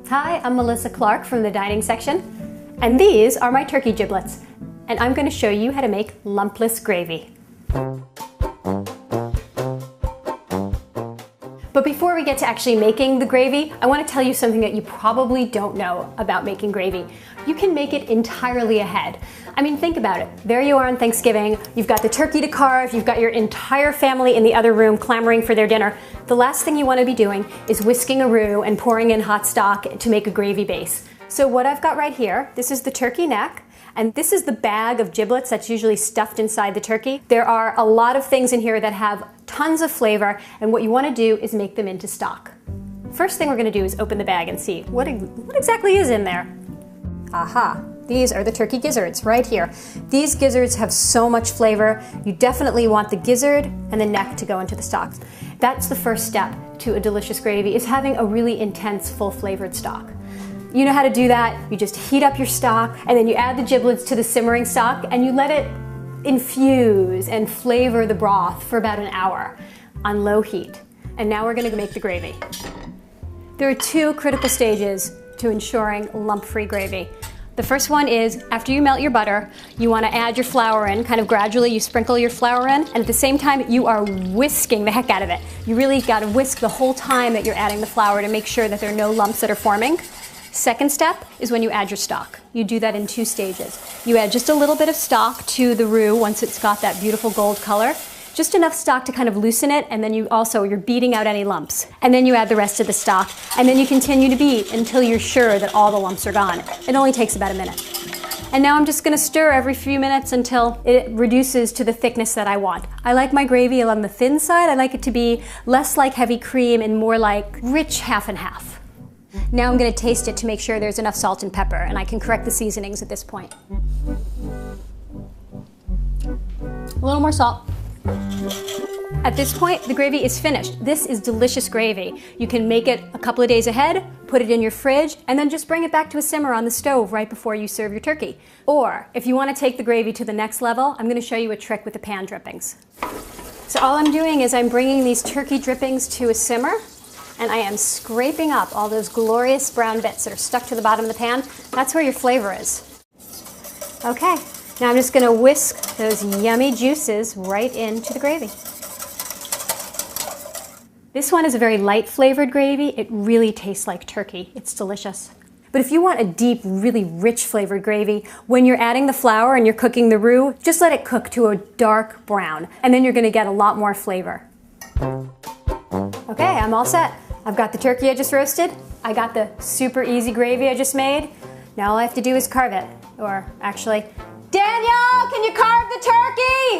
Hi, I'm Melissa Clark from the dining section, and these are my turkey giblets, and I'm going to show you how to make lumpless gravy. But before we get to actually making the gravy, I want to tell you something that you probably don't know about making gravy. You can make it entirely ahead. I mean, think about it. There you are on Thanksgiving, you've got the turkey to carve, you've got your entire family in the other room clamoring for their dinner. The last thing you want to be doing is whisking a roux and pouring in hot stock to make a gravy base. So what I've got right here, this is the turkey neck, and this is the bag of giblets that's usually stuffed inside the turkey. There are a lot of things in here that have tons of flavor, and what you want to do is make them into stock. First thing we're going to do is open the bag and see what exactly is in there. Aha! These are the turkey gizzards right here. These gizzards have so much flavor. You definitely want the gizzard and the neck to go into the stock. That's the first step to a delicious gravy, is having a really intense, full-flavored stock. You know how to do that. You just heat up your stock, and then you add the giblets to the simmering stock, and you let it infuse and flavor the broth for about an hour on low heat. And now we're going to make the gravy. There are two critical stages to ensuring lump-free gravy. The first one is, after you melt your butter, you want to add your flour in, kind of gradually. You sprinkle your flour in, and at the same time, you are whisking the heck out of it. You really got to whisk the whole time that you're adding the flour to make sure that there are no lumps that are forming. Second step is when you add your stock. You do that in two stages. You add just a little bit of stock to the roux once it's got that beautiful gold color. Just enough stock to kind of loosen it, and then you're beating out any lumps. And then you add the rest of the stock, and then you continue to beat until you're sure that all the lumps are gone. It only takes about a minute. And now I'm just going to stir every few minutes until it reduces to the thickness that I want. I like my gravy along the thin side. I like it to be less like heavy cream and more like rich half and half. Now I'm going to taste it to make sure there's enough salt and pepper, and I can correct the seasonings at this point. A little more salt. At this point, the gravy is finished. This is delicious gravy. You can make it a couple of days ahead, put it in your fridge, and then just bring it back to a simmer on the stove right before you serve your turkey. Or, if you want to take the gravy to the next level, I'm going to show you a trick with the pan drippings. So all I'm doing is I'm bringing these turkey drippings to a simmer, and I am scraping up all those glorious brown bits that are stuck to the bottom of the pan. That's where your flavor is. Okay. Now I'm just going to whisk those yummy juices right into the gravy. This one is a very light flavored gravy. It really tastes like turkey. It's delicious. But if you want a deep, really rich flavored gravy, when you're adding the flour and you're cooking the roux, just let it cook to a dark brown, and then you're going to get a lot more flavor. Okay, I'm all set. I've got the turkey I just roasted. I got the super easy gravy I just made. Now all I have to do is carve it. Or actually, Daniel, can you carve the turkey?